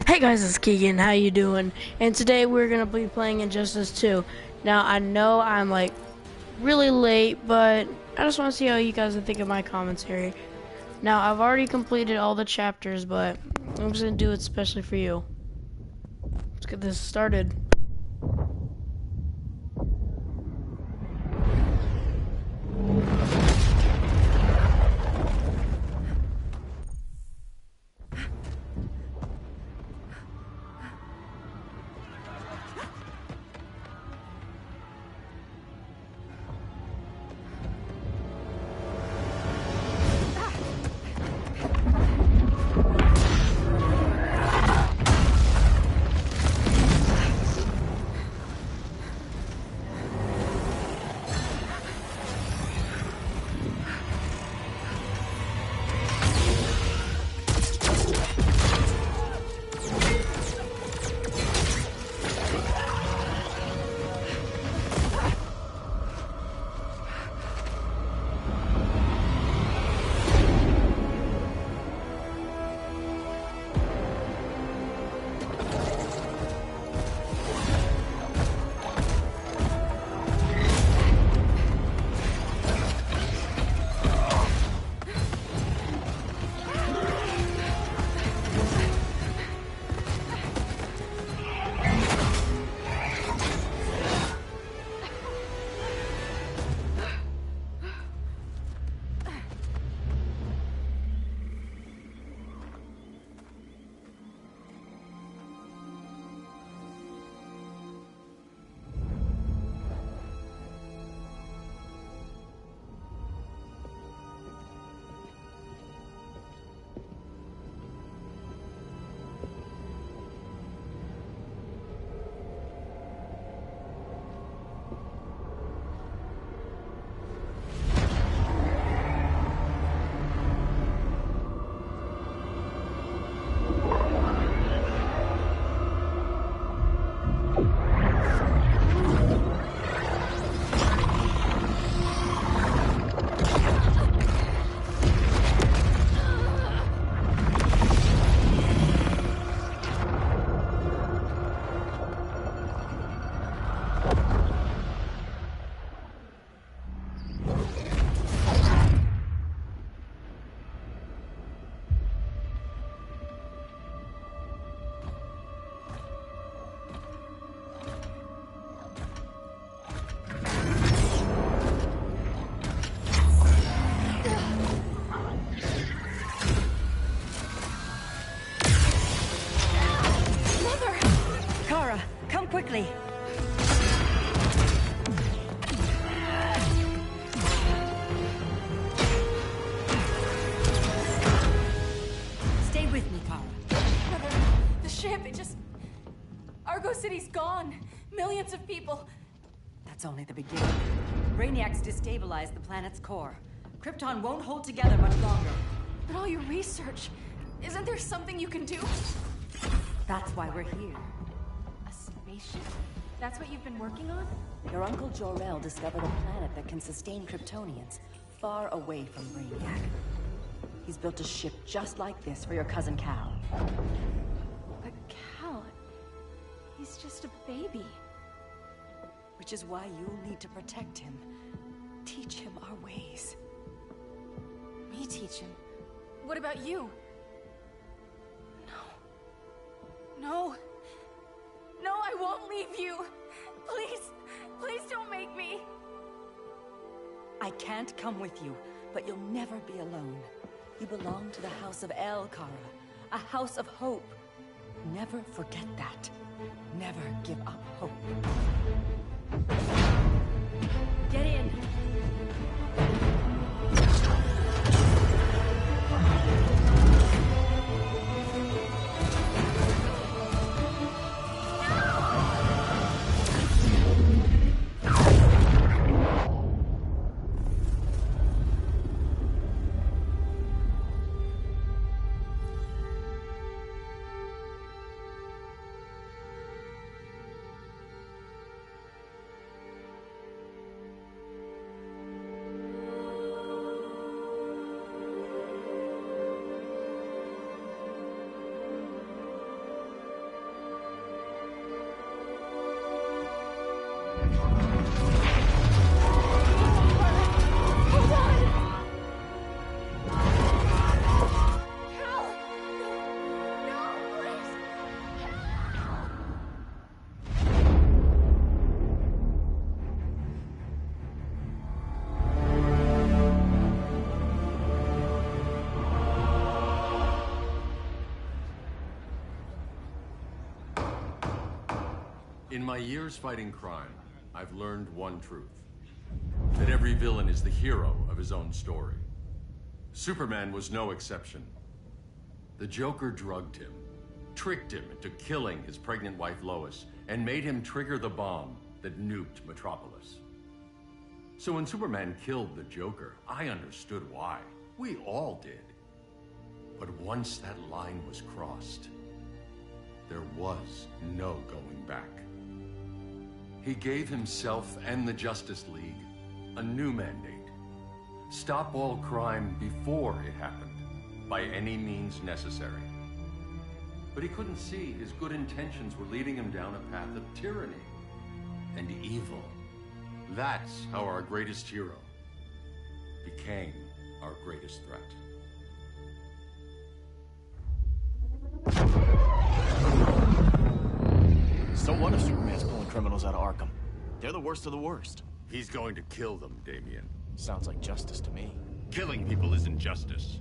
Hey guys, it's Keegan. How you doing? And today we're gonna be playing Injustice 2. Now I know I'm like really late, but I just want to see how you guys think of my commentary. Now I've already completed all the chapters, but I'm just gonna do it especially for you. Let's get this started. Kara, come quickly! Stay with me, Kara. Mother, the ship, Argo City's gone. Millions of people. That's only the beginning. Brainiac's destabilized the planet's core. Krypton won't hold together much longer. But all your research, isn't there something you can do? That's why we're here. A spaceship? That's what you've been working on? Your uncle Jor-El discovered a planet that can sustain Kryptonians, far away from Brainiac. He's built a ship just like this for your cousin Cal. But Cal, he's just a baby. Which is why you'll need to protect him. Teach him our ways. Me teach him? What about you? No. No, I won't leave you. Please, please don't make me. I can't come with you, but you'll never be alone. You belong to the House of El, Kara. A house of hope. Never forget that. Never give up hope. Get in! Hold on! Cal! No, please! Cal! In my years fighting crime, I've learned one truth. That every villain is the hero of his own story. Superman was no exception. The Joker drugged him, tricked him into killing his pregnant wife Lois, and made him trigger the bomb that nuked Metropolis. So when Superman killed the Joker, I understood why. We all did. But once that line was crossed, there was no going back. He gave himself and the Justice League a new mandate. Stop all crime before it happened, by any means necessary. But he couldn't see his good intentions were leading him down a path of tyranny and evil. That's how our greatest hero became our greatest threat. So what if Superman's pulling criminals out of Arkham? They're the worst of the worst. He's going to kill them, Damian. Sounds like justice to me. Killing people isn't justice.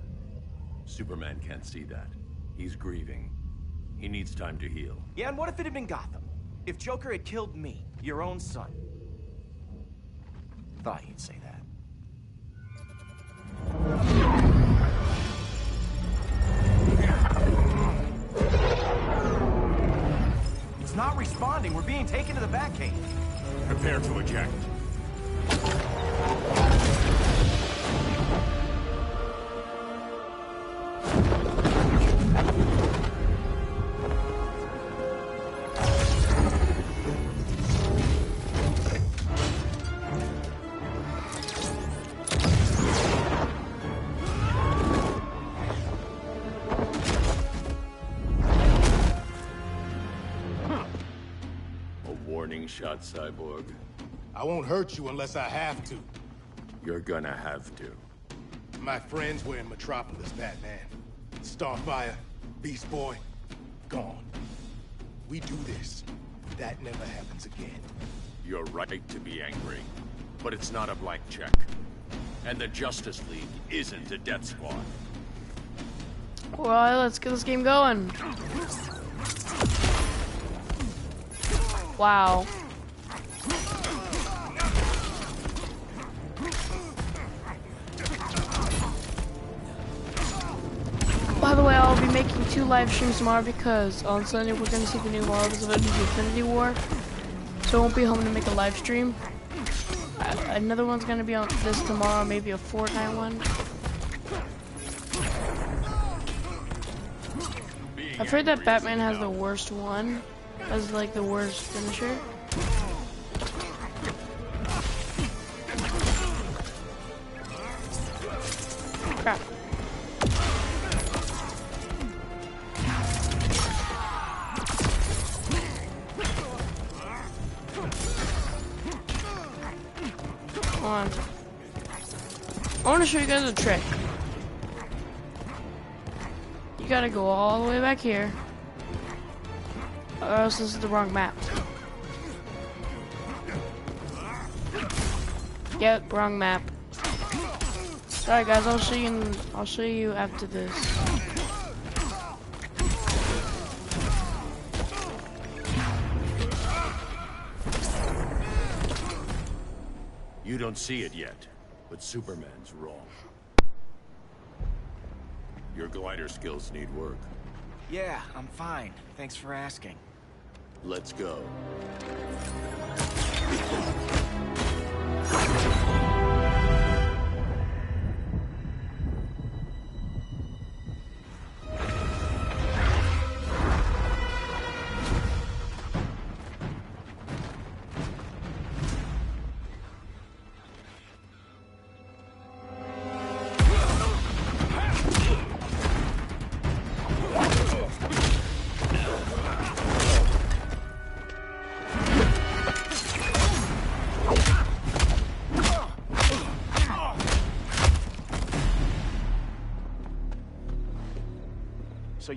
Superman can't see that. He's grieving. He needs time to heal. Yeah, and what if it had been Gotham? If Joker had killed me, your own son? Thought you'd say that. It's not responding. We're being taken to the Batcave. Prepare to eject. Warning shot, Cyborg. I won't hurt you unless I have to. You're gonna have to. My friends were in Metropolis, Batman. Starfire, Beast Boy, gone. We do this. That never happens again. You're right to be angry, but it's not a blank check. And the Justice League isn't a death squad. Well, let's get this game going. Wow. By the way, I'll be making 2 live streams tomorrow because on Sunday we're going to see the new Marvel's Avengers Infinity War. So I won't be home to make a live stream. Another one's going to be on this tomorrow, maybe a Fortnite one. I've heard that Batman has the worst one. Has like the worst finisher. Crap. Come on. I want to show you guys a trick. You gotta go all the way back here. Or else this is the wrong map. Yep, wrong map. Alright guys, I'll show you after this. You don't see it yet, but Superman's wrong. Your glider skills need work. Yeah, I'm fine. Thanks for asking. Let's go.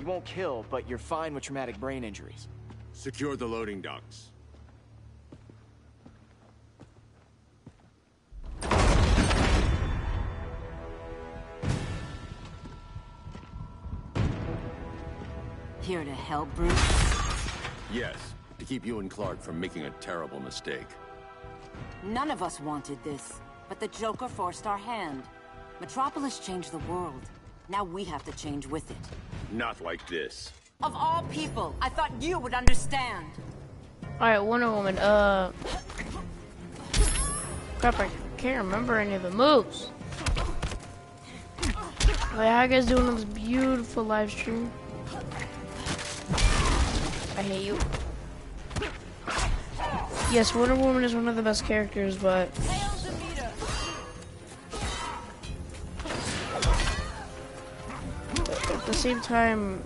you won't kill, but you're fine with traumatic brain injuries. Secure the loading docks. Here to help, Bruce? Yes, to keep you and Clark from making a terrible mistake. None of us wanted this, but the Joker forced our hand. Metropolis changed the world. Now we have to change with it. Not like this. Of all people, I thought you would understand. Alright, Wonder Woman, crap, I can't remember any of the moves. Wait, how you guys doing on this beautiful live stream? I hate you. Yes, Wonder Woman is one of the best characters, but at the same time,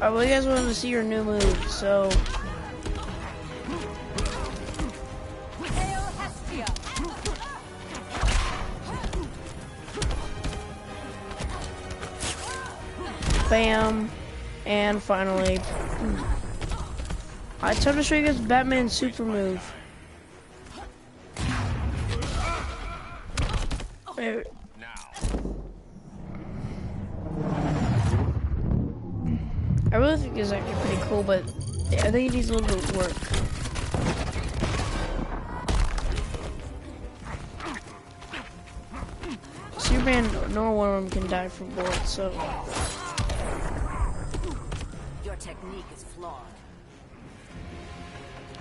I really guys wanted to see your new move, so bam, and finally, I time to show you guys Batman's super move. Wait. I really think it's actually pretty cool, but I think it needs a little bit of work. Superman, nor one of them can die from bullets, so. Your technique is flawed.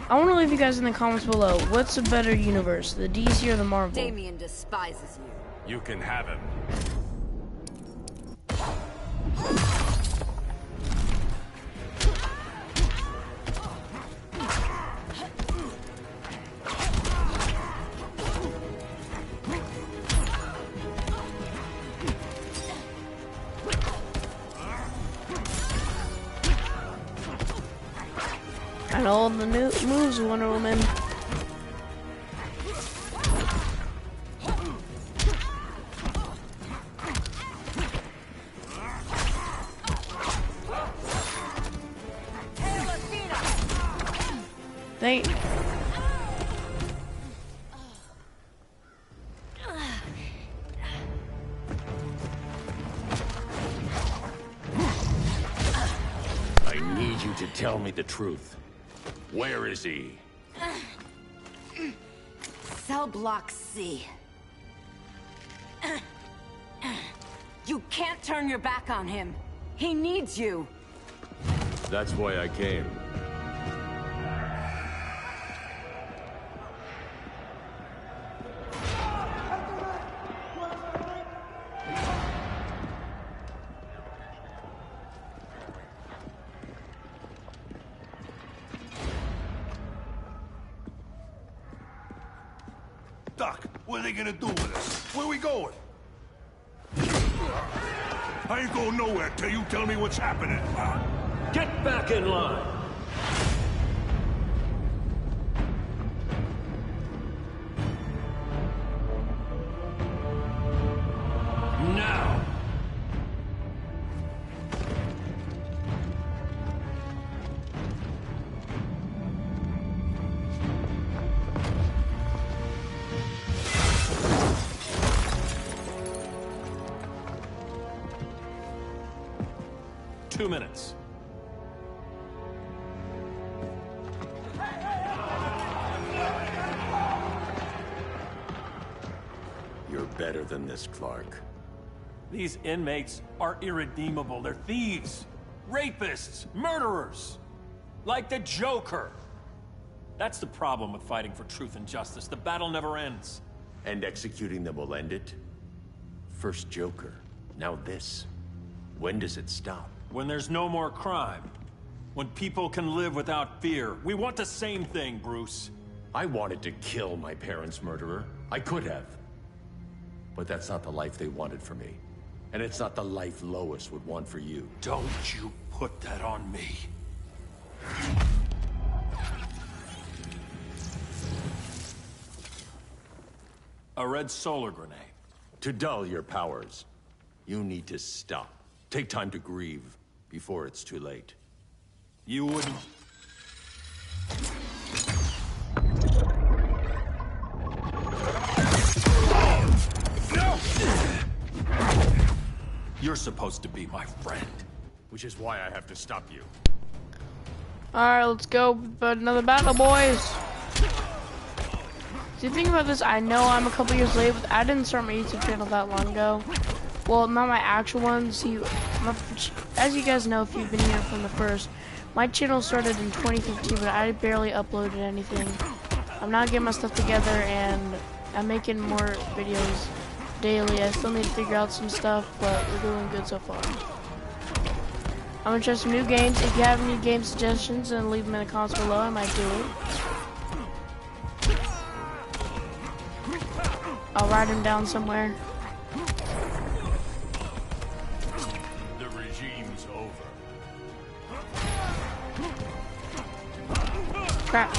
I want to leave you guys in the comments below. What's a better universe, the DC or the Marvel? Damien despises you. You can have him. And all the new moves, Wonder Woman. Thank. I need you to tell me the truth. Where is he? Cell Block C. You can't turn your back on him. He needs you. That's why I came. Doc, what are they gonna do with us? Where we going? I ain't going nowhere till you tell me what's happening. Get back in line! Now! Two minutes. You're better than this, Clark. These inmates are irredeemable. They're thieves, rapists, murderers. Like the Joker. That's the problem with fighting for truth and justice. The battle never ends. And executing them will end it? First Joker, now this. When does it stop? When there's no more crime. When people can live without fear. We want the same thing, Bruce. I wanted to kill my parents' murderer. I could have. But that's not the life they wanted for me. And it's not the life Lois would want for you. Don't you put that on me. A red solar grenade. To dull your powers, you need to stop. Take time to grieve before it's too late. You wouldn't... You're supposed to be my friend. Which is why I have to stop you. Alright, let's go. But another battle, boys. Do you think about this? I know I'm a couple years late, but I didn't start my YouTube channel that long ago. Well, not my actual one. See, as you guys know, if you've been here from the first, my channel started in 2015, but I barely uploaded anything. I'm not getting my stuff together, and I'm making more videos daily. I still need to figure out some stuff, but we're doing good so far. I'm gonna try some new games. If you have any game suggestions, then leave them in the comments below. I might do it. I'll write them down somewhere. The regime's over. Crap.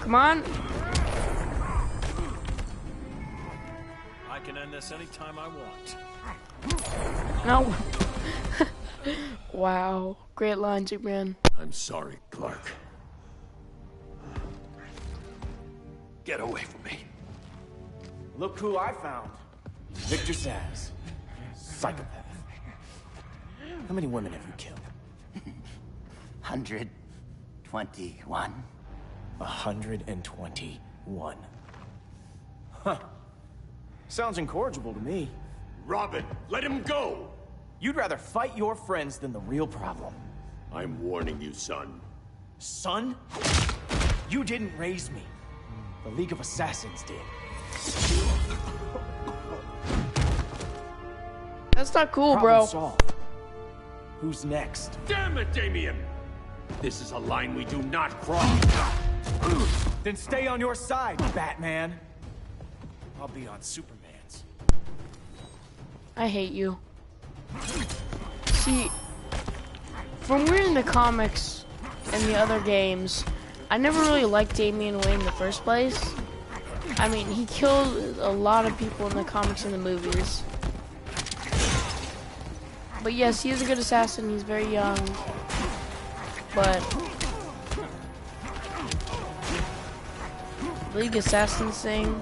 Come on. I can end this anytime I want. No. Wow. Great line, Superman. I'm sorry, Clark. Get away from me. Look who I found. Victor Zsasz. Psychopath. How many women have you killed? 121. 121. Huh. Sounds incorrigible to me. Robin, let him go! You'd rather fight your friends than the real problem. I'm warning you, son. Son? You didn't raise me. The League of Assassins did. That's not cool, Problem bro. solved. Who's next? Damn it, Damien! This is a line we do not cross. Then stay on your side, Batman. I'll be on Superman's. I hate you. See, from reading the comics and the other games, I never really liked Damian Wayne in the first place. I mean, he killed a lot of people in the comics and the movies. But yes, he is a good assassin. He's very young. But League of Assassins thing,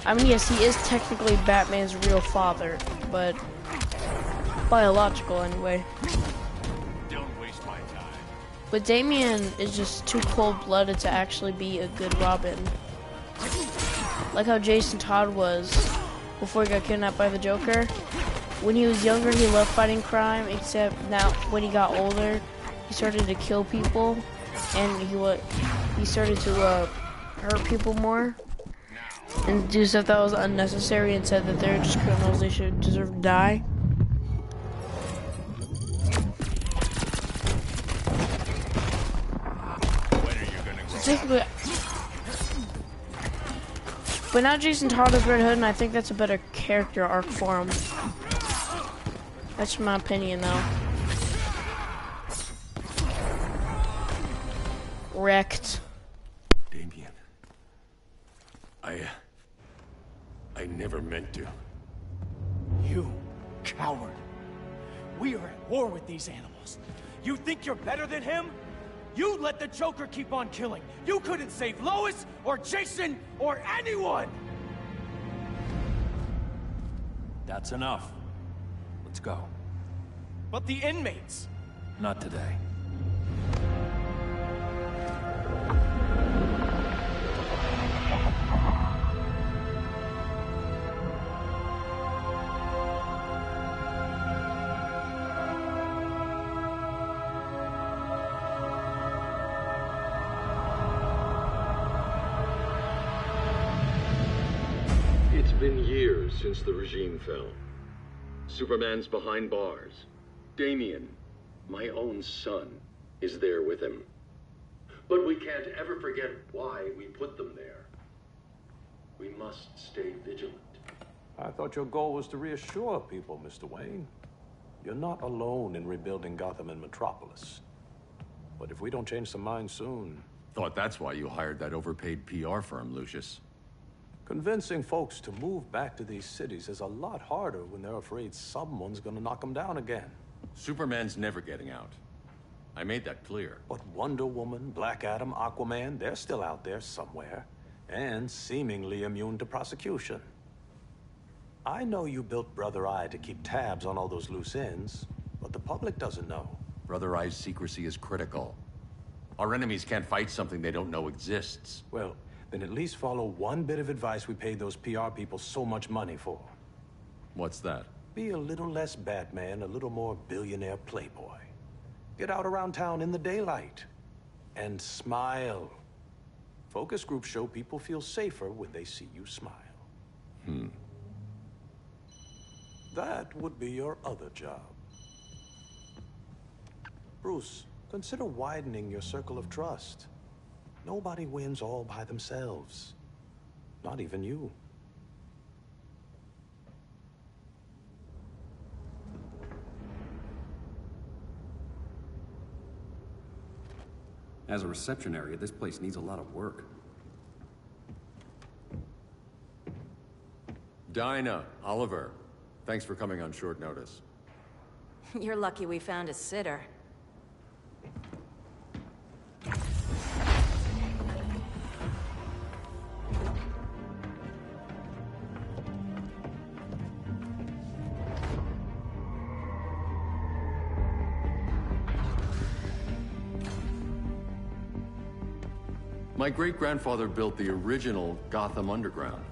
I mean, yes, he is technically Batman's real father, but biological anyway. Don't waste my time. But Damian is just too cold-blooded to actually be a good Robin. Like how Jason Todd was before he got kidnapped by the Joker. When he was younger, he loved fighting crime, except now when he got older, he started to kill people, and he started to hurt people more and do stuff that was unnecessary, and said that they're just criminals, they should deserve to die. Basically, but now Jason Todd is Red Hood, and I think that's a better character arc for him. That's my opinion, though. Wrecked. Damien. I never meant to. You coward. We are at war with these animals. You think you're better than him? You let the Joker keep on killing. You couldn't save Lois or Jason or anyone! That's enough. Let's go. But the inmates. Not today. It's been years years since the regime fell. Superman's behind bars. Damian, my own son, is there with him. But we can't ever forget why we put them there. We must stay vigilant. I thought your goal was to reassure people, Mr. Wayne. You're not alone in rebuilding Gotham and Metropolis. But if we don't change some minds soon... Thought that's why you hired that overpaid PR firm, Lucius. Convincing folks to move back to these cities is a lot harder when they're afraid someone's gonna knock them down again. Superman's never getting out. I made that clear. But Wonder Woman, Black Adam, Aquaman, they're still out there somewhere. And seemingly immune to prosecution. I know you built Brother Eye to keep tabs on all those loose ends, but the public doesn't know. Brother Eye's secrecy is critical. Our enemies can't fight something they don't know exists. Well, then at least follow one bit of advice we paid those PR people so much money for. What's that? Be a little less Batman, a little more billionaire playboy. Get out around town in the daylight. And smile. Focus groups show people feel safer when they see you smile. That would be your other job. Bruce, consider widening your circle of trust. Nobody wins all by themselves. Not even you. As a reception area, this place needs a lot of work. Dinah, Oliver, thanks for coming on short notice. You're lucky we found a sitter. My great-grandfather built the original Gotham Underground.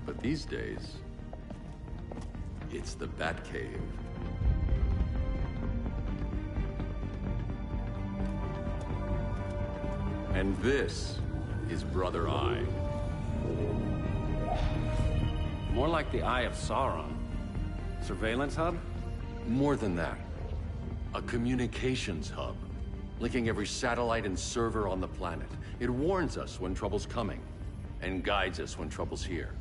But these days, it's the Batcave. And this is Brother Eye. More like the Eye of Sauron. Surveillance hub? More than that. A communications hub, linking every satellite and server on the planet. It warns us when trouble's coming, and guides us when trouble's here.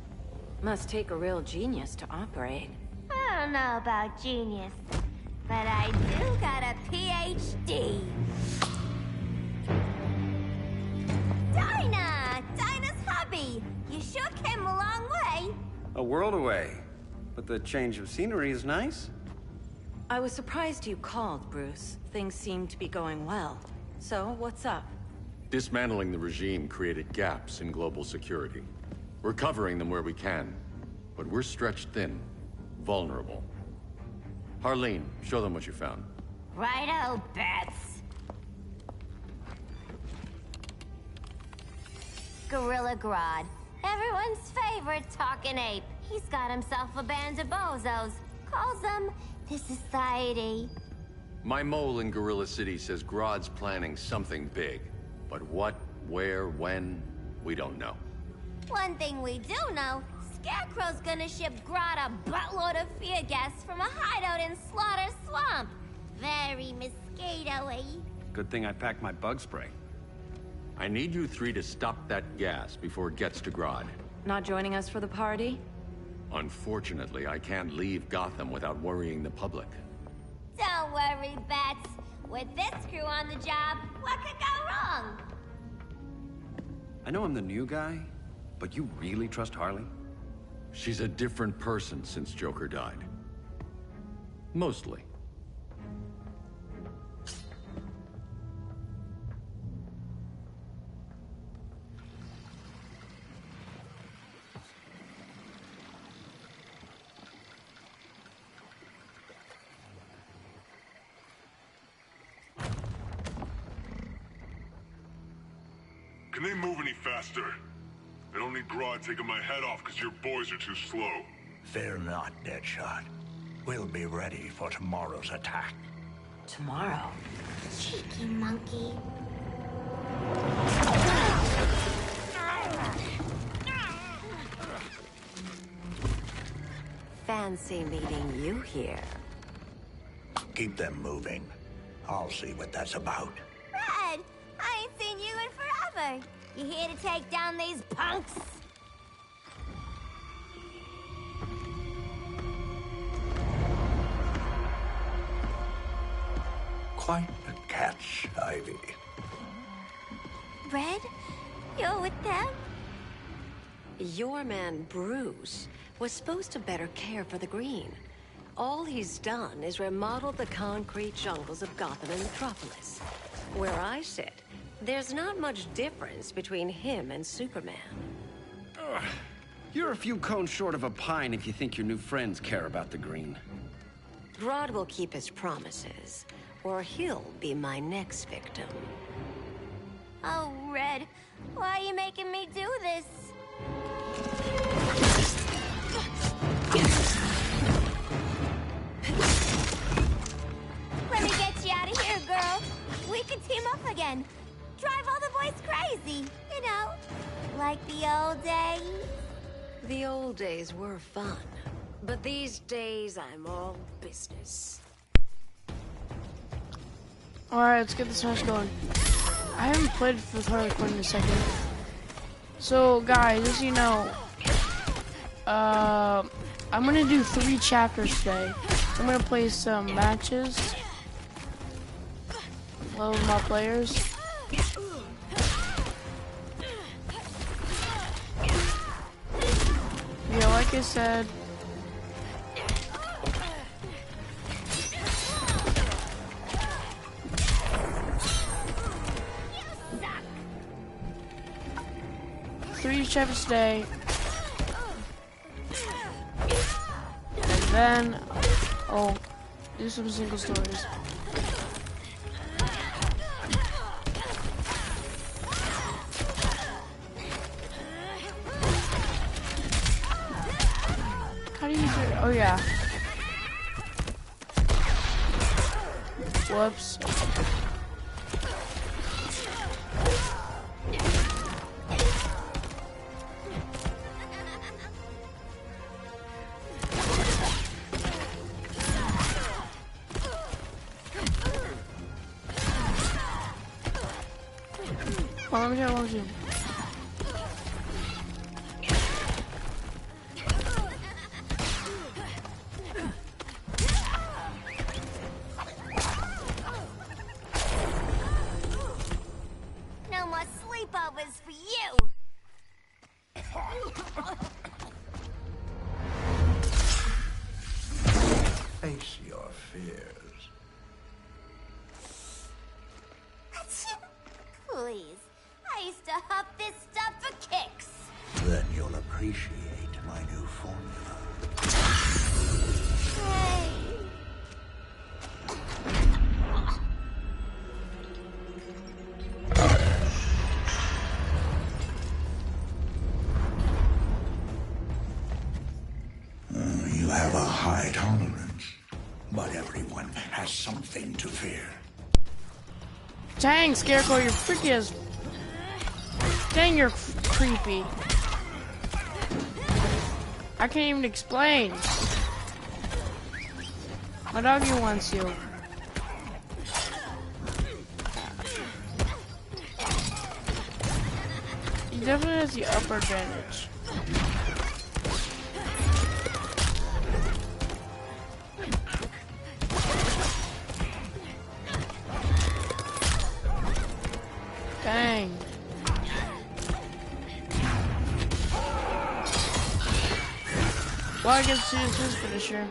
Must take a real genius to operate. I don't know about genius, but I do got a PhD. Dinah! Dinah's hubby! You sure came a long way. A world away. But the change of scenery is nice. I was surprised you called, Bruce. Things seem to be going well. So, what's up? Dismantling the regime created gaps in global security. We're covering them where we can, but we're stretched thin, vulnerable. Harleen, show them what you found. Righto, Bets. Gorilla Grodd. Everyone's favorite talking ape. He's got himself a band of bozos. Calls them the Society. My mole in Gorilla City says Grodd's planning something big. But what, where, when, we don't know. One thing we do know, Scarecrow's gonna ship Grodd a buttload of fear gas from a hideout in Slaughter Swamp. Very mosquito-y. Good thing I packed my bug spray. I need you three to stop that gas before it gets to Grodd. Not joining us for the party? Unfortunately, I can't leave Gotham without worrying the public. Don't worry, Bats. With this crew on the job, what could go wrong? I know I'm the new guy, but you really trust Harley? She's a different person since Joker died. Mostly. Can they move any faster? I don't need Grodd taking my head off because your boys are too slow. Fear not, Deadshot. We'll be ready for tomorrow's attack. Tomorrow? Cheeky monkey. fancy meeting you here. Keep them moving. I'll see what that's about. Red, I ain't seen you in forever. You here to take down these punks? Quite a catch, Ivy. Red, you're with them? Your man, Bruce, was supposed to better care for the Green. All he's done is remodeled the concrete jungles of Gotham and Metropolis. Where I sit, there's not much difference between him and Superman. Ugh. You're a few cones short of a pine if you think your new friends care about the Green. Grodd will keep his promises, or he'll be my next victim. Oh, Red, why are you making me do this? Let me get you out of here, girl. We can team up again. Drive all the boys crazy, you know, like the old days. The old days were fun, but these days I'm all business. Alright, let's get this match going. I haven't played with Harley Quinn in a second. So, guys, as you know, I'm gonna do 3 chapters today. I'm gonna play some matches. Level my players. Yeah, like I said, three chapters today, and then I'll do some single stories. How do you do it? Oh yeah. Whoops. Well, let me try one zoom. No more sleepovers for you. Face your fears. Please. I used to huff this stuff for kicks. Then you'll appreciate my new formula. Hey. You have a high tolerance, but everyone has something to fear. Dang, Scarecrow, you're freaky as... Dang, you're creepy. I can't even explain. My doggy wants you. He definitely has the upper advantage. Dang. Well, I guess it's his finisher.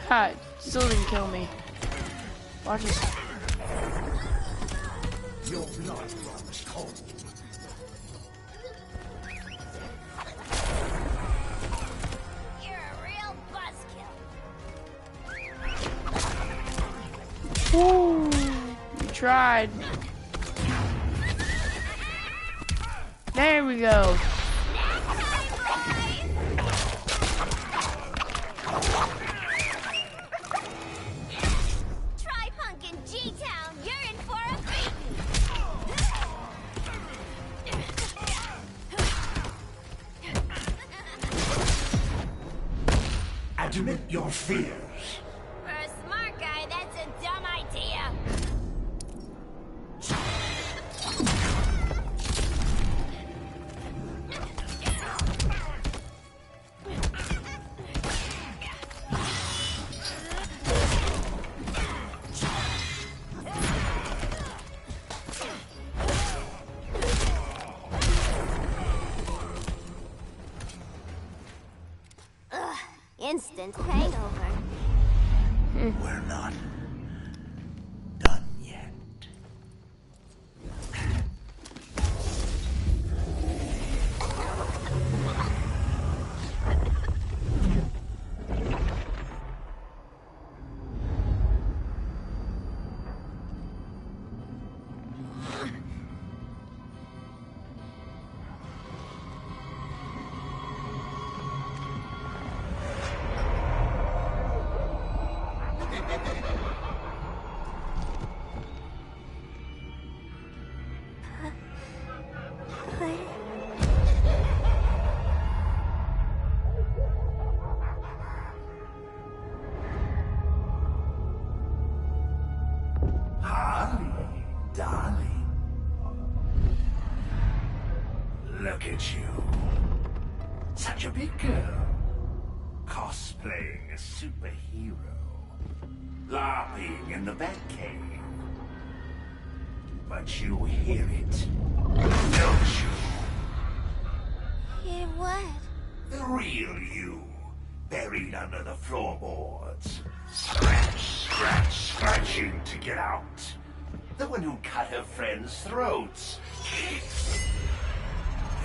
Ha, still didn't kill me. Watch this. Your blood runs cold. Woo! You tried. There we go. Try punk in G-Town. You're in admit your fears. For a smart guy, that's a dumb idea. Instant hangover. We're not done yet. Harley, darling. Look at you. Such a big girl. Cosplaying a superhero. LARPing in the Batcave. But you hear it, don't you? Hear what? The real you, buried under the floorboards. Scratch, scratch, scratching to get out. The one who cut her friends' throats.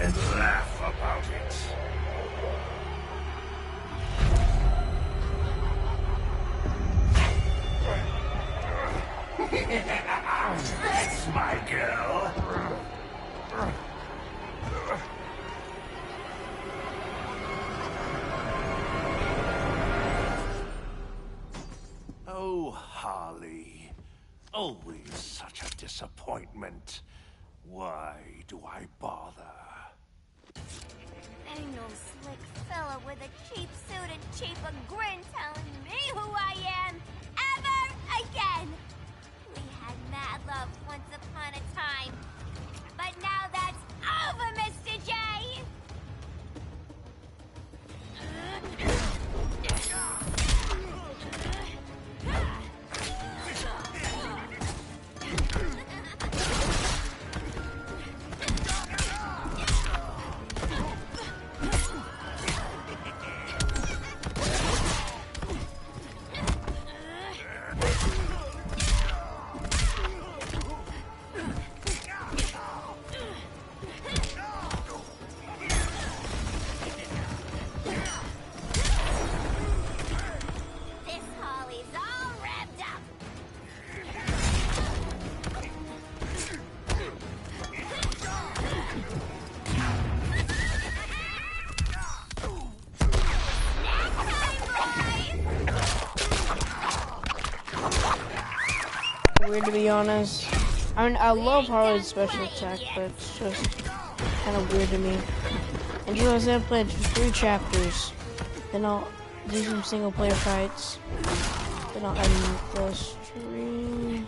And laugh about it. That's my girl. Oh, Harley. Always such a disappointment. Why do I bother? Ain't no slick fella with a cheap suit and cheaper grin telling me who I am ever again. We had mad love once upon a time, but now that's over, Mr. J. Weird to be honest. I mean, I love Harley's special attack, but it's just kind of weird to me. And just as I played for 3 chapters, then I'll do some single player fights. Then I'll end the stream.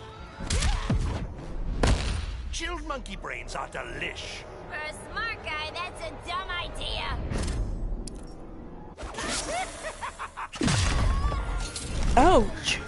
Chilled monkey brains are delish. For a smart guy, that's a dumb idea. Ouch!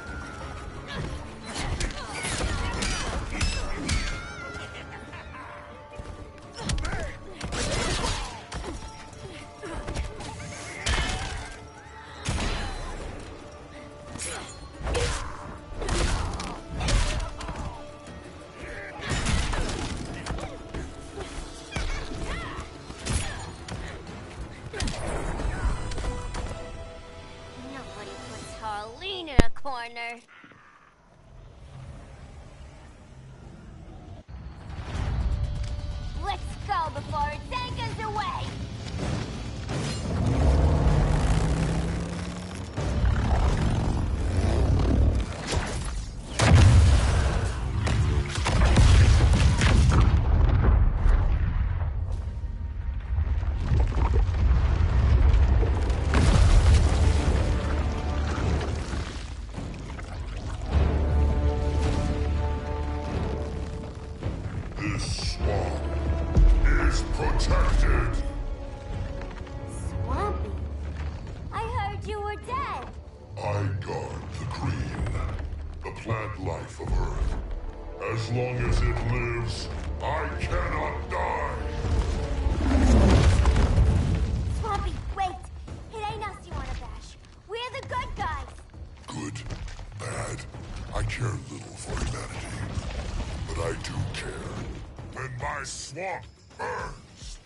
Nobody puts Harleen in a corner. As long as it lives, I cannot die. Swampy, wait! It ain't us you wanna bash. We're the good guys! Good, bad, I care little for humanity. But I do care. When my swamp burns!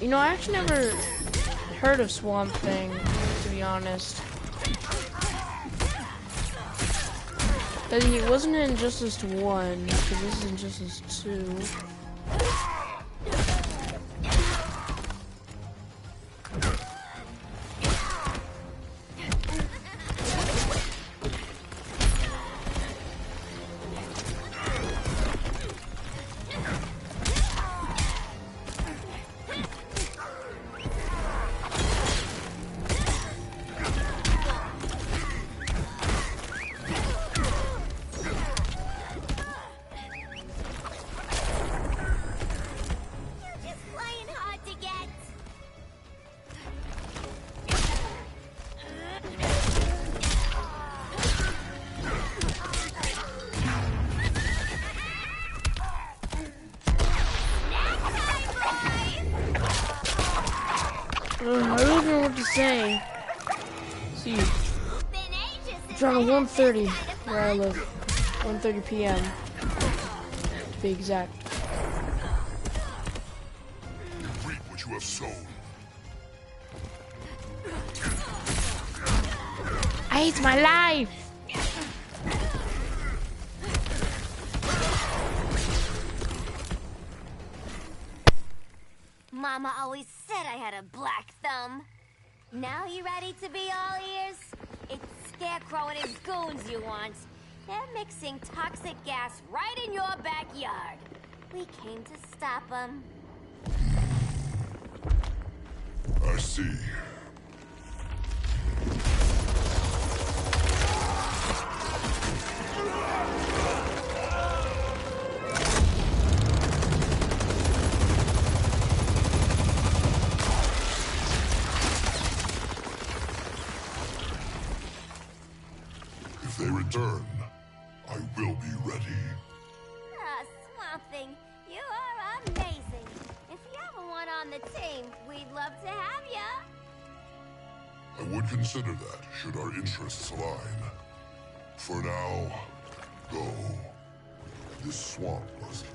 You know, I actually never heard of Swamp Thing, to be honest. He wasn't in Injustice 1, because this is Injustice 2. I don't know what to say. See, it's around 1:30 where I live. 1:30 p.m. to be exact. You reap what you have sown. I hate my life! Mama always said I had a black thumb. Now you ready to be all ears? It's Scarecrow and his goons you want. They're mixing toxic gas right in your backyard. We came to stop them. I see. If they return, I will be ready. Ah, Swamp Thing, you are amazing. If you ever want on the team, we'd love to have ya. I would consider that, should our interests align. For now, go. This swamp must heal.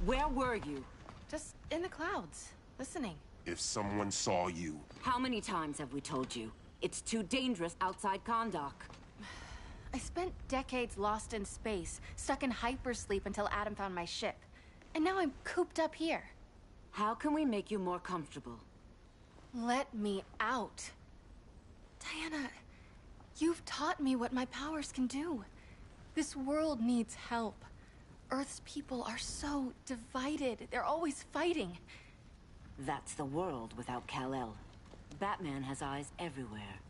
Where were you? Just in the clouds, listening. If someone saw you... How many times have we told you? It's too dangerous outside Kahndaq. I spent decades lost in space, stuck in hypersleep until Adam found my ship. And now I'm cooped up here. How can we make you more comfortable? Let me out. Diana, you've taught me what my powers can do. This world needs help. Earth's people are so divided. They're always fighting. That's the world without Kal-El. Batman has eyes everywhere.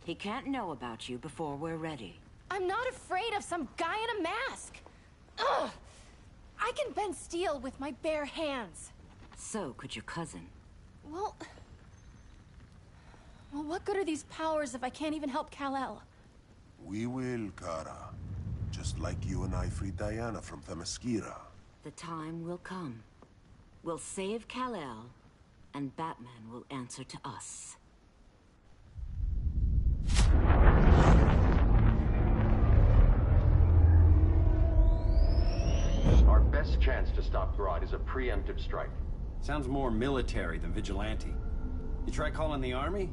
He can't know about you before we're ready. I'm not afraid of some guy in a mask. Ugh! I can bend steel with my bare hands. So could your cousin. Well, what good are these powers if I can't even help Kal-El? We will, Kara. Just like you and I freed Diana from Themyscira. The time will come. We'll save Kal-El, and Batman will answer to us. Our best chance to stop Grodd is a preemptive strike. Sounds more military than vigilante. You try calling the army?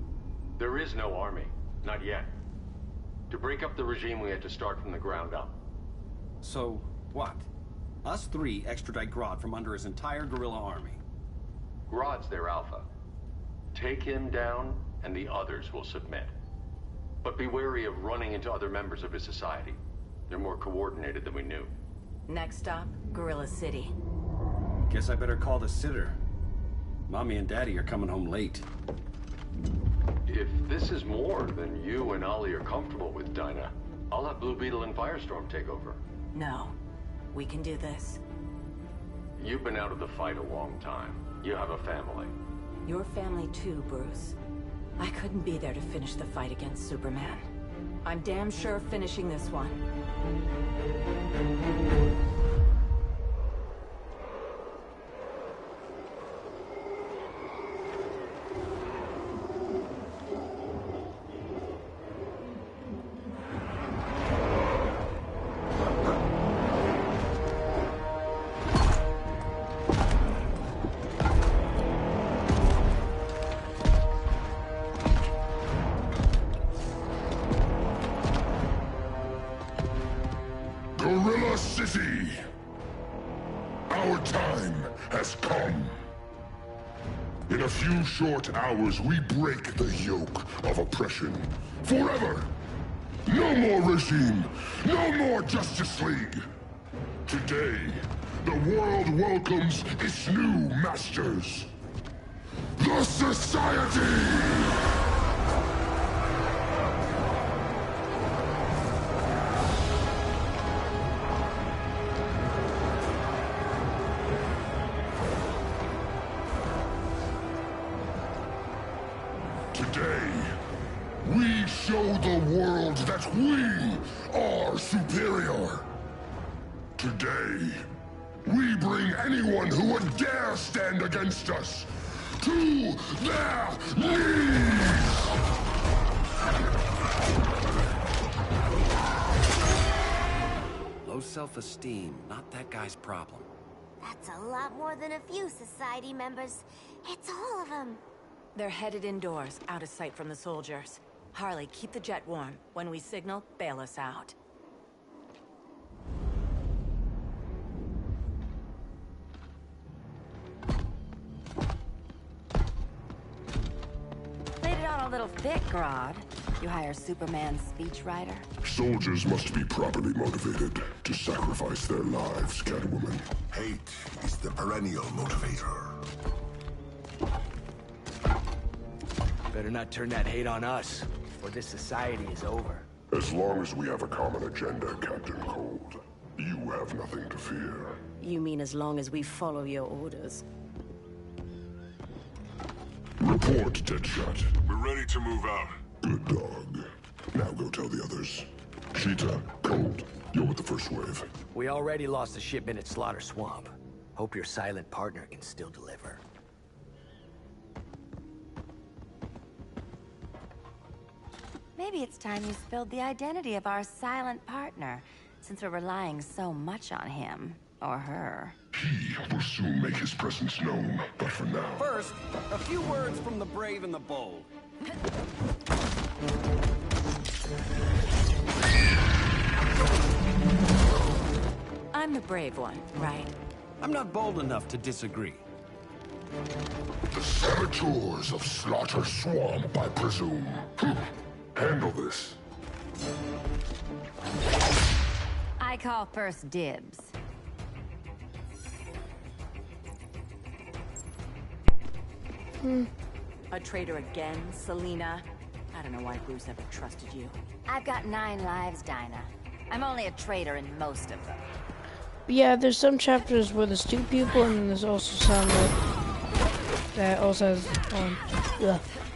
There is no army. Not yet. To break up the regime, we had to start from the ground up. So, what? Us three extradite Grodd from under his entire guerrilla army. Grodd's their alpha. Take him down, and the others will submit. But be wary of running into other members of his society. They're more coordinated than we knew. Next stop, Gorilla City. Guess I better call the sitter. Mommy and Daddy are coming home late. If this is more than you and Ollie are comfortable with, Dinah, I'll have Blue Beetle and Firestorm take over. No. We can do this. You've been out of the fight a long time. You have a family. Your family too, Bruce. I couldn't be there to finish the fight against Superman. I'm damn sure finishing this one. Gorilla City! Our time has come. In a few short hours, we break the yoke of oppression. Forever! No more regime! No more Justice League! Today, the world welcomes its new masters. The Society! Today, we show the world that we are superior. Today, we bring anyone who would dare stand against us to their knees! Low self-esteem, not that guy's problem. That's a lot more than a few Society members. It's all of them. They're headed indoors, out of sight from the soldiers. Harley, keep the jet warm. When we signal, bail us out. Played it on a little thick, Grodd. You hire Superman's speechwriter? Soldiers must be properly motivated to sacrifice their lives, Catwoman. Hate is the perennial motivator. Better not turn that hate on us, or this society is over. As long as we have a common agenda, Captain Cold, you have nothing to fear. You mean as long as we follow your orders? Report, Deadshot. We're ready to move out. Good dog. Now go tell the others. Cheetah, Cold, you're with the first wave. We already lost a shipment at Slaughter Swamp. Hope your silent partner can still deliver. Maybe it's time you spilled the identity of our silent partner, since we're relying so much on him. Or her. He will soon make his presence known, but for now... First, a few words from the brave and the bold. I'm the brave one, right? I'm not bold enough to disagree. The saboteurs of Slaughter Swamp, I presume. Handle this. I call first dibs. A traitor again, Selina? I don't know why Bruce ever trusted you. I've got 9 lives, Dinah. I'm only a traitor in most of them. Yeah, there's some chapters where there's 2 people, and then there's also some that also has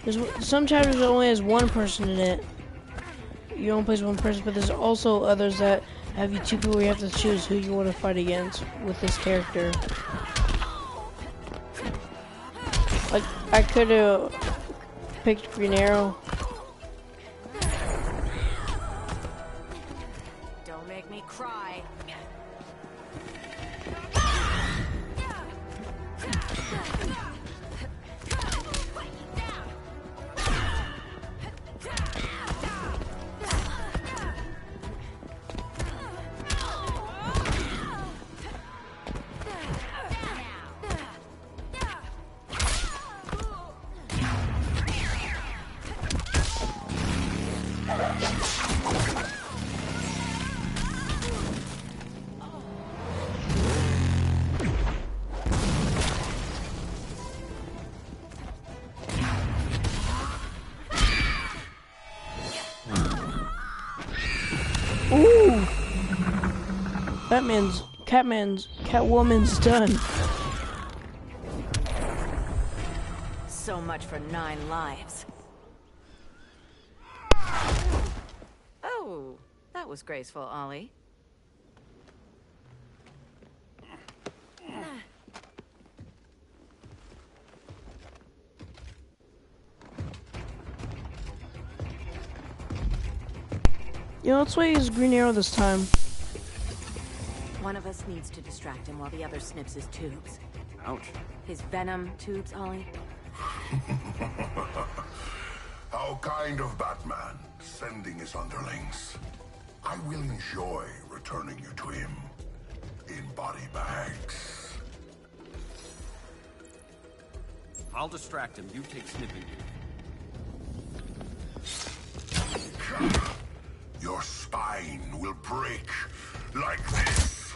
there's some chapters that only has 1 person in it. You only play 1 person, but there's also others that have you 2 people where you have to choose who you want to fight against with this character. Like, I could have picked Green Arrow. Don't make me cry. Catwoman's done. So much for 9 lives. Oh, that was graceful, Ollie. You know, let's why use Green Arrow this time. One of us needs to distract him while the other snips his tubes. Ouch. His venom tubes, Ollie. How kind of Batman, sending his underlings. I will enjoy returning you to him in body bags. I'll distract him. You take snipping. Your spine will break like this.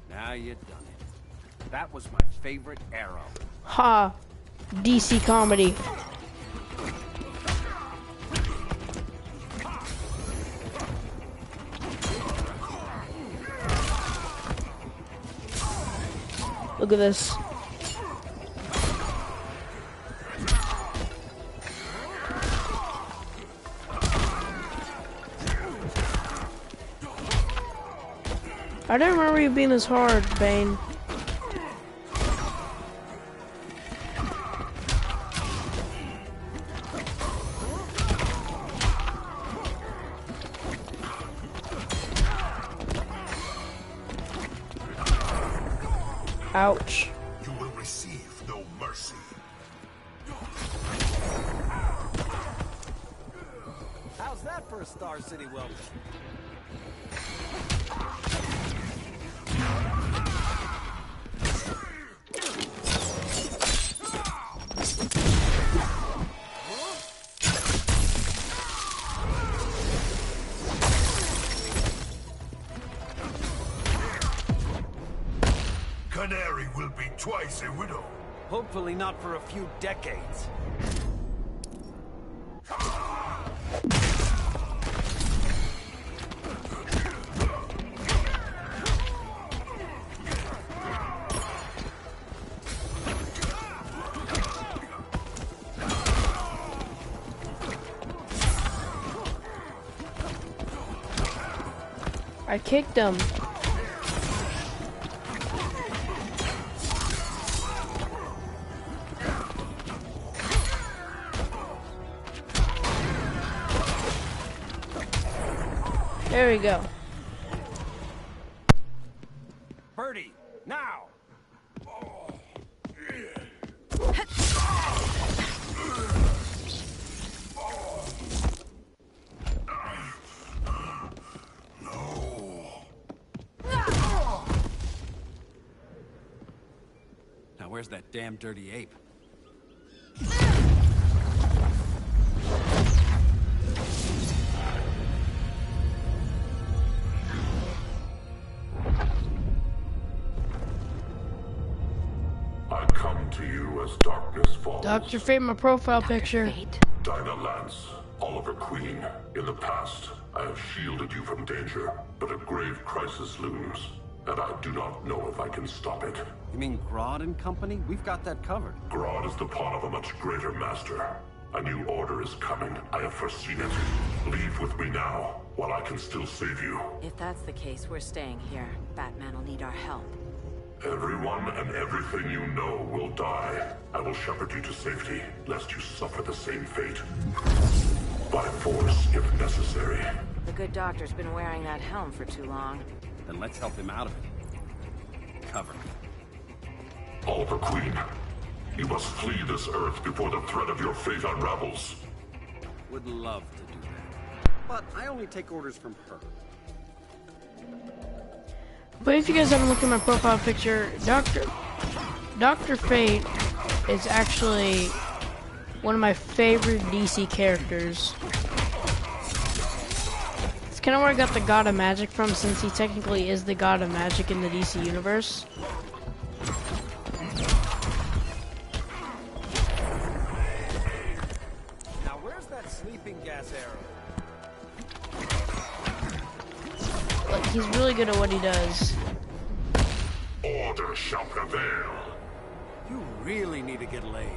Now you've done it. That was my favorite arrow. Ha! DC comedy. Look at this. I don't remember you being this hard, Bane. Ouch. You will receive no mercy. How's that for a Star City welcome? Canary will be twice a widow. Hopefully not for a few decades. I kicked him. There we go. Birdie, now! Now where's that damn dirty ape? I come to you as darkness falls. Dr. Fate, my profile picture. Dinah Lance, Oliver Queen. In the past, I have shielded you from danger, but a grave crisis looms, and I do not know if I can stop it. You mean Grodd and company? We've got that covered. Grodd is the pawn of a much greater master. A new order is coming. I have foreseen it. Leave with me now, while I can still save you. If that's the case, we're staying here. Batman will need our help. Everyone and everything you know will die. I will shepherd you to safety, lest you suffer the same fate. By force, if necessary. The good doctor's been wearing that helm for too long. Then let's help him out of it. Cover me. Oliver Queen, you must flee this Earth before the threat of your fate unravels. Would love to do that. But I only take orders from her. But if you guys haven't looked at my profile picture, Dr. Fate is actually one of my favorite DC characters. It's kind of where I got the God of Magic from, since he technically is the God of Magic in the DC universe. Now where's that sleeping gas arrow? like, he's really good at what he does. Order shall prevail. You really need to get laid.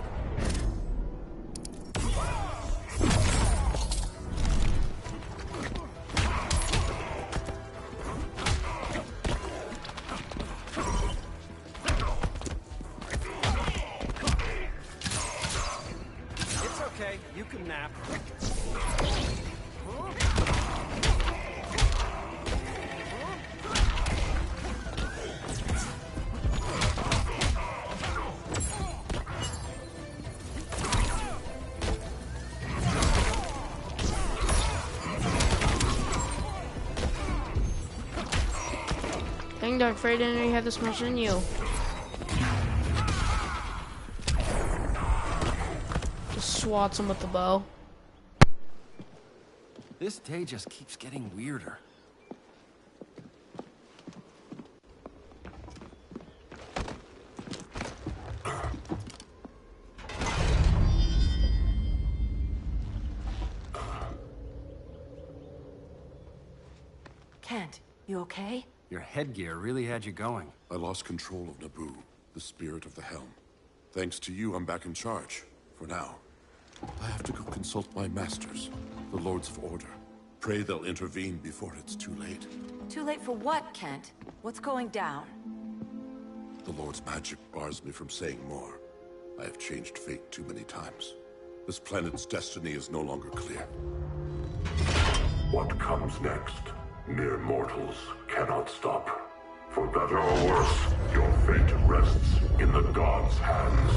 It's okay, you can nap. Dang, Dark Freight didn't really have this much in you. Just swats him with the bow. This day just keeps getting weirder. Kent, you okay? Your headgear really had you going. I lost control of Naboo, the spirit of the helm. Thanks to you, I'm back in charge. For now. I have to go consult my masters, the Lords of Order. Pray they'll intervene before it's too late. Too late for what, Kent? What's going down? The Lord's magic bars me from saying more. I have changed fate too many times. This planet's destiny is no longer clear. What comes next? Mere mortals cannot stop. For better or worse, your fate rests in the gods' hands.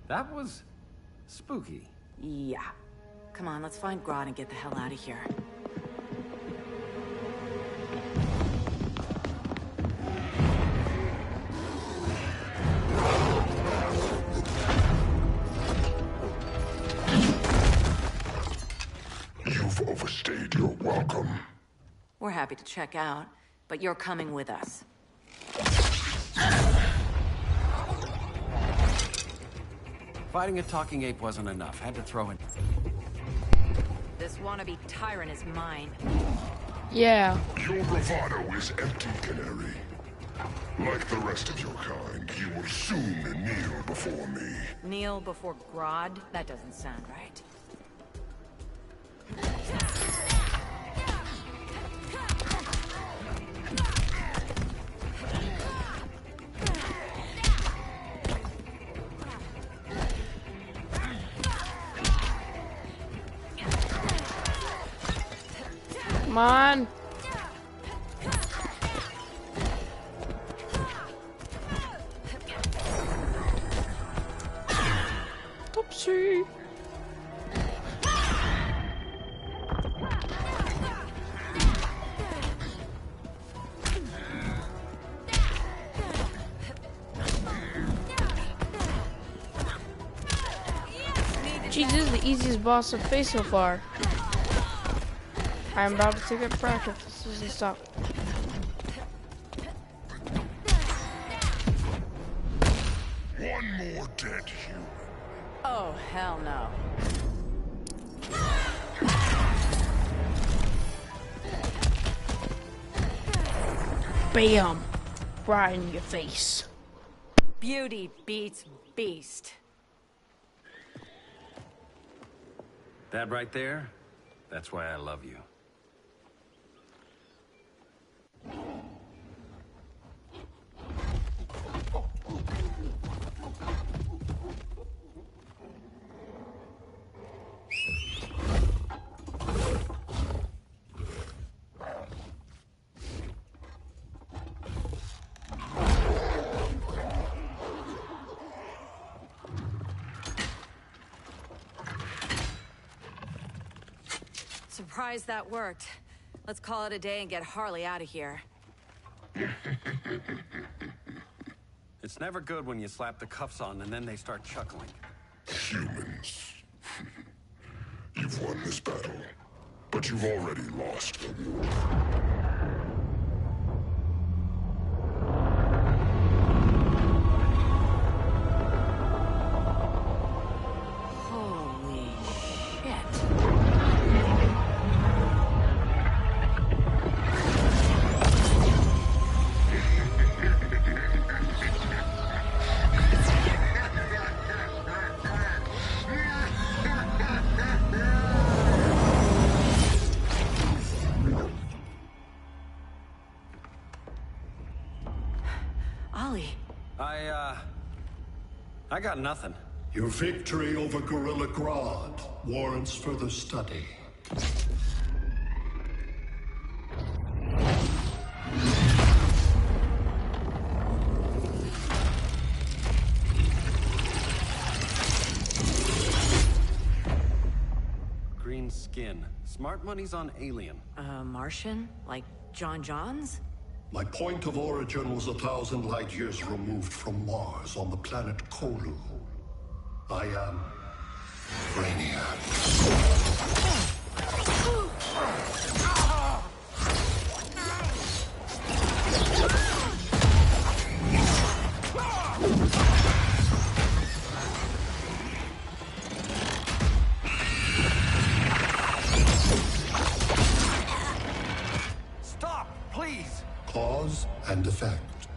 That was spooky. Yeah. Come on, let's find Grodd and get the hell out of here. You've overstayed your welcome. We're happy to check out, but you're coming with us. Fighting a talking ape wasn't enough. Had to throw in. This wannabe tyrant is mine. Yeah. Your bravado is empty, Canary. Like the rest of your kind, you will soon kneel before me. Kneel before Grodd? That doesn't sound right. Come on. Oopsie. Jeez, this is the easiest boss to face so far. I'm about to take a practice. This doesn't stop. One more dead human. Oh, hell no. Bam! Right in your face. Beauty beats beast. That right there, that's why I love you. Surprised that worked. Let's call it a day and get Harley out of here. It's never good when you slap the cuffs on and then they start chuckling. Humans. You've won this battle, but you've already lost the war. Holy shit. Ollie. I got nothing. Your victory over Gorilla Grodd warrants further study. Green skin. Smart money's on alien. Martian? Like John Johns? My point of origin was 1,000 light years removed from Mars on the planet Kolu. I am Brainiac. Stop, please! Cause and effect.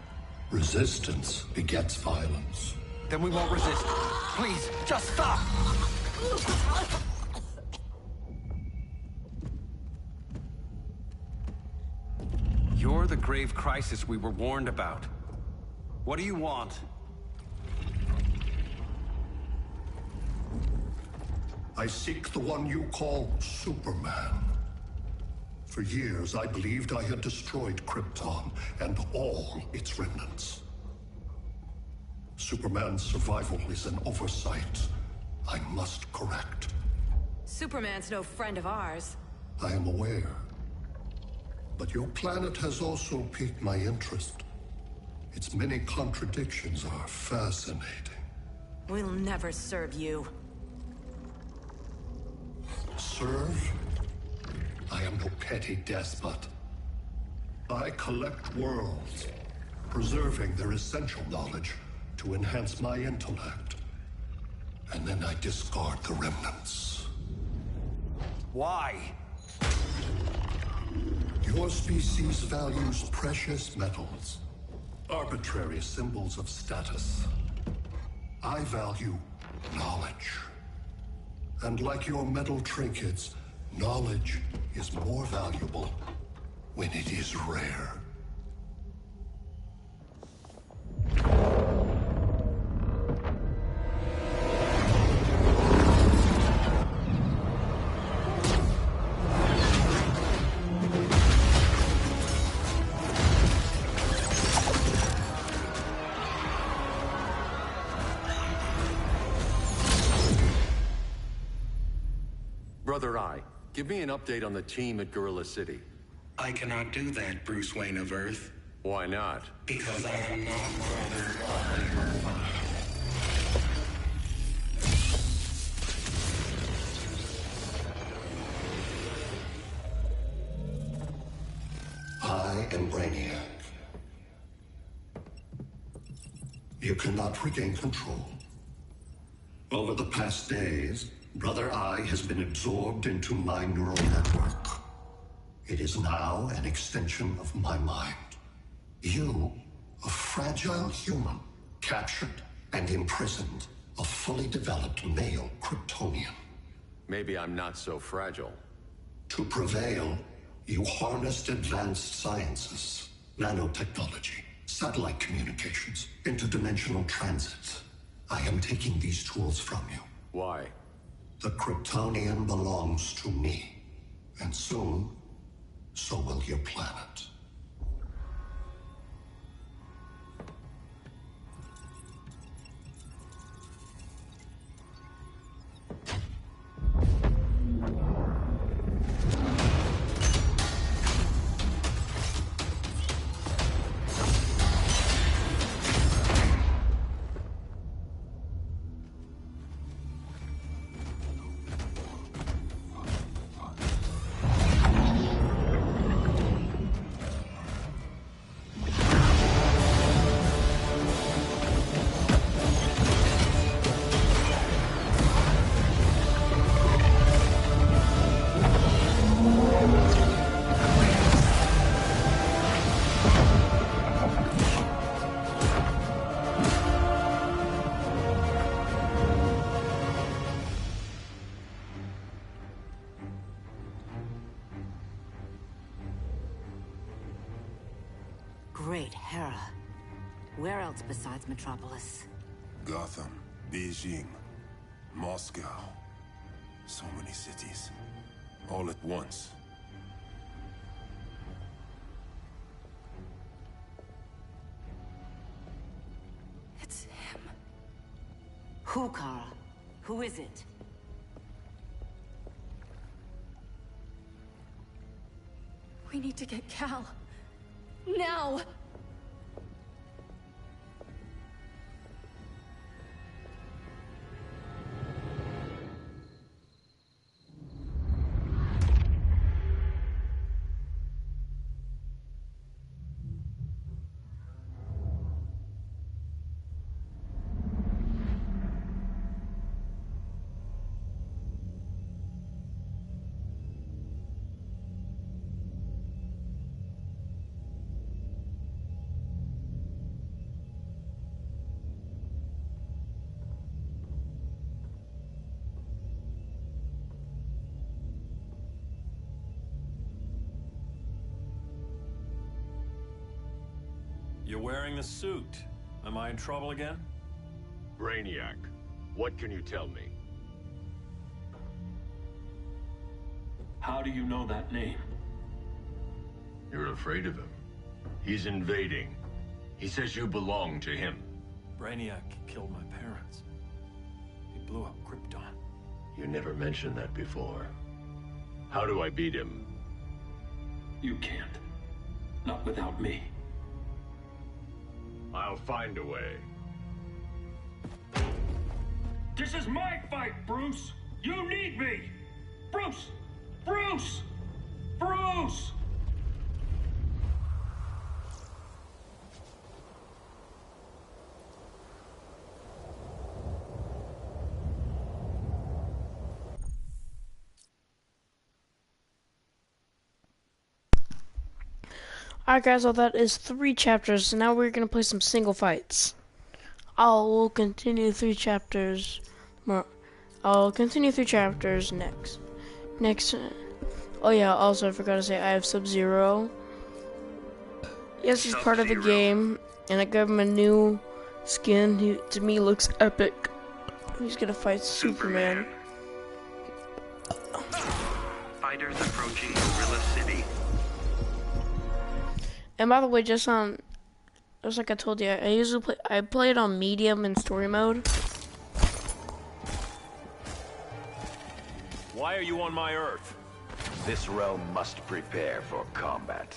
Resistance begets violence. Then we won't resist. Please, just stop! You're the grave crisis we were warned about. What do you want? I seek the one you call Superman. For years, I believed I had destroyed Krypton and all its remnants. Superman's survival is an oversight I must correct. Superman's no friend of ours. I am aware. But your planet has also piqued my interest. Its many contradictions are fascinating. We'll never serve you. Serve? I am no petty despot. I collect worlds, preserving their essential knowledge to enhance my intellect. And then I discard the remnants. Why? Your species values precious metals, arbitrary symbols of status. I value knowledge. And like your metal trinkets, knowledge is more valuable when it is rare. Brother Eye, give me an update on the team at Gorilla City. I cannot do that, Bruce Wayne of Earth. Why not? Because I am not Brother Eye. I am Brainiac. You cannot regain control. Over the past days, Brother Eye has been absorbed into my neural network. It is now an extension of my mind. You, a fragile human, captured and imprisoned a fully developed male Kryptonian. Maybe I'm not so fragile. To prevail, you harnessed advanced sciences, nanotechnology, satellite communications, interdimensional transit. I am taking these tools from you. Why? The Kryptonian belongs to me. And soon, so will your planet. Where else besides Metropolis? Gotham, Beijing, Moscow. So many cities. All at once. It's him. Who, Kara? Who is it? We need to get Cal. Now! You're wearing the suit. Am I in trouble again? Brainiac, what can you tell me? How do you know that name? You're afraid of him. He's invading. He says you belong to him. Brainiac killed my parents. He blew up Krypton. You never mentioned that before. How do I beat him? You can't. Not without me. I'll find a way. This is my fight, Bruce! You need me! Bruce! Bruce! Bruce! Alright guys, well that is 3 chapters, so now we're gonna play some single fights. We'll continue 3 chapters more. I'll continue 3 chapters next. Oh yeah, also I forgot to say I have Sub-Zero. Yes, he's part of the game, and I gave him a new skin. He, to me, looks epic. He's gonna fight Superman. Fighters approaching Gorilla City. And by the way, just like I told you, I play it on medium in story mode. Why are you on my Earth? This realm must prepare for combat.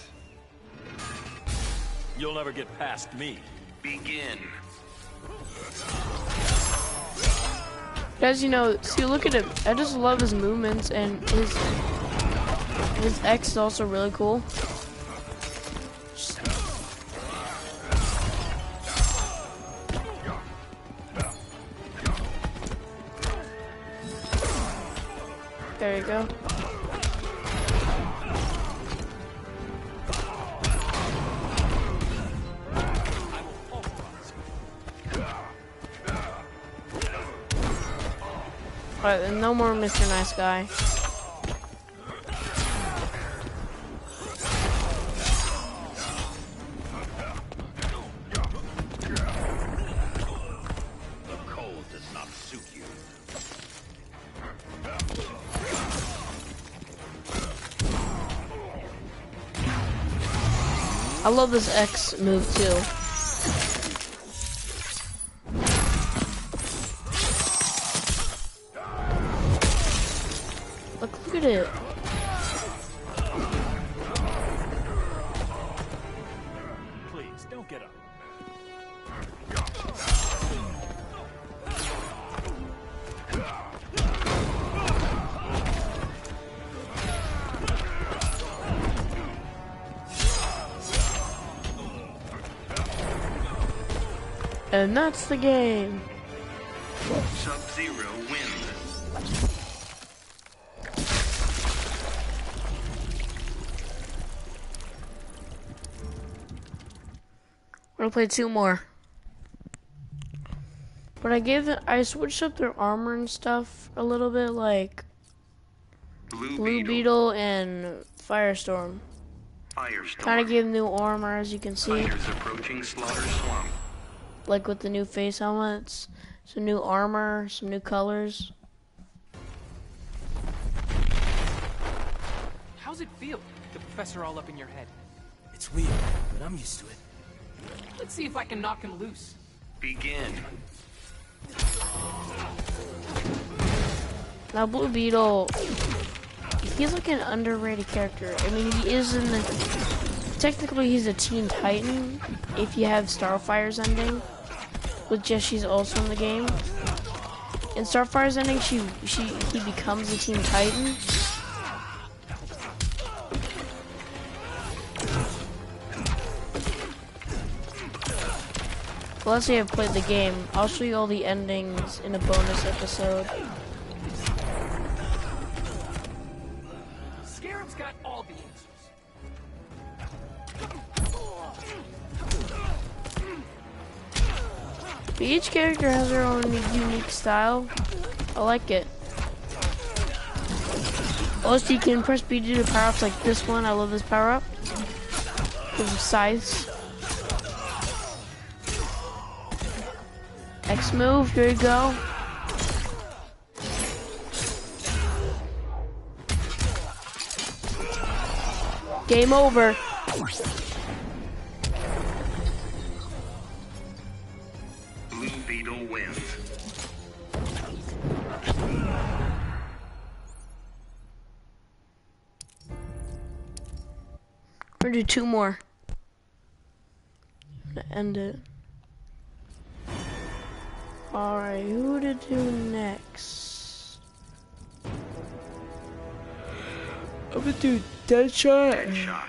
You'll never get past me. Begin. Guys, you know, see, look at him. I just love his movements, and his X is also really cool. There you go. Alright, then no more Mr. Nice Guy. The cold does not suit you. I love this X move too. Look at it. Please, don't get up. And that's the game. Sub-Zero wins. We're gonna play 2 more. But I switched up their armor and stuff a little bit, like Blue Beetle and Firestorm. Firestorm. Kind of gave new armor, as you can see. Fighters approaching Slaughter Swamp. Like with the new face helmets, some new armor, some new colors. How's it feel, the professor all up in your head? It's weird, but I'm used to it. Let's see if I can knock him loose. Begin. Now Blue Beetle, he's like an underrated character. I mean, he is in the... Technically, he's a Teen Titan, if you have Starfire's ending. With Jesse's also in the game. In Starfire's ending, he becomes a Teen Titan. Well, let's say I've played the game. I'll show you all the endings in a bonus episode. Scarab's got all the answers. But each character has their own unique style. I like it. Also, you can press B to do power-ups like this one. I love this power-up. Gives him scythes. X move, here you go. Game over. Blue Beetle wins. We're gonna do 2 more. I'm gonna end it. Alright, who to do next? I'm gonna do Deadshot. Deadshot.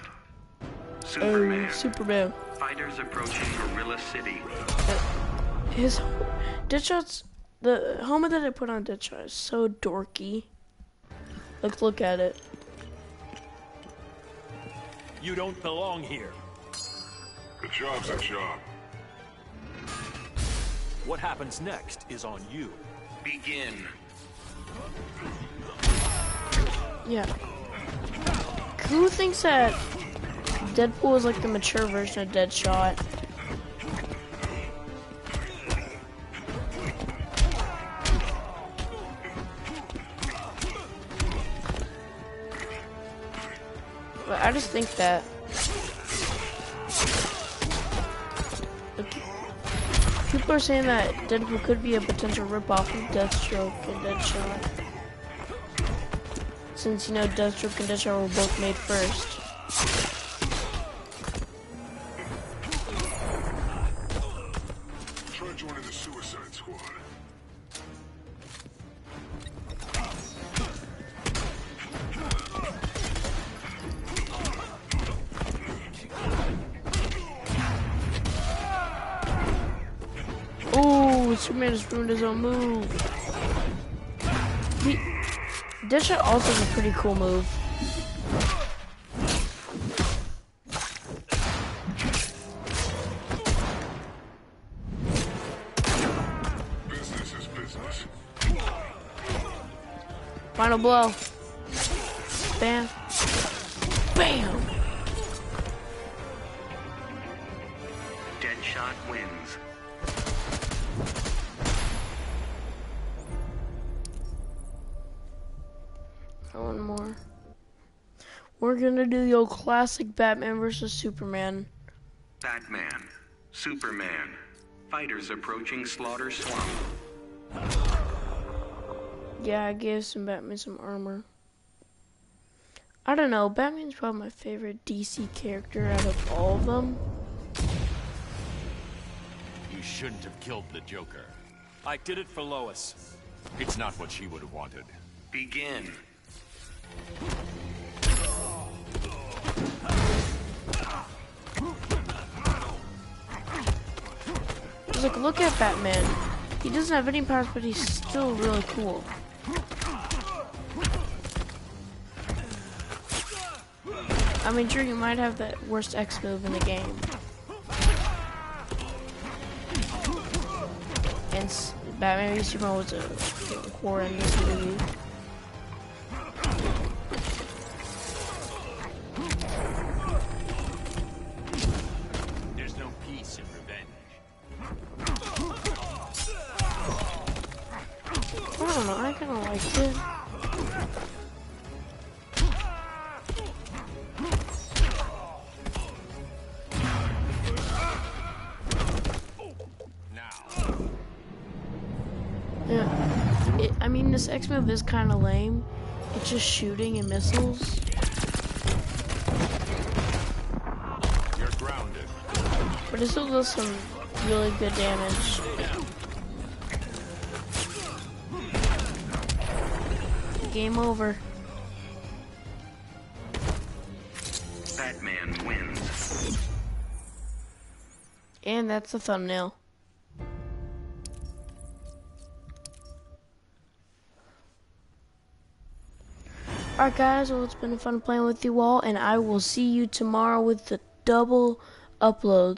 Superman. Superman. Fighters approaching Gorilla City. His Deadshot's the helmet that I put on Deadshot is so dorky. Like, look at it. You don't belong here. The job's a job. What happens next is on you. Begin. Yeah. Who thinks that Deadpool is like the mature version of Deadshot? But I just think that people are saying that Deadpool could be a potential ripoff of Deathstroke and Deadshot. Since, you know, Deathstroke and Deadshot were both made first. Try joining the Suicide Squad. Ooh, Superman just ruined his own move. Deadshot also has a pretty cool move. Business is business. Final blow. Bam. Bam! Deadshot wins. One more. We're gonna do the old classic Batman versus Superman. Batman. Superman. Fighters approaching Slaughter Swamp. Yeah, I gave Batman some armor. I don't know, Batman's probably my favorite DC character out of all of them. You shouldn't have killed the Joker. I did it for Lois. It's not what she would have wanted. Begin. Just like, look at Batman. He doesn't have any powers, but he's still really cool. I mean, sure, you might have the worst X move in the game. And Batman v Superman was a horrendous movie. don't know, I kind of liked it. Yeah, I mean, this X move is kind of lame. It's just shooting and missiles. You're grounded. But it still does some really good damage. Game over. Batman wins. And that's the thumbnail. Alright guys, well, it's been fun playing with you all, and I will see you tomorrow with the double uploads.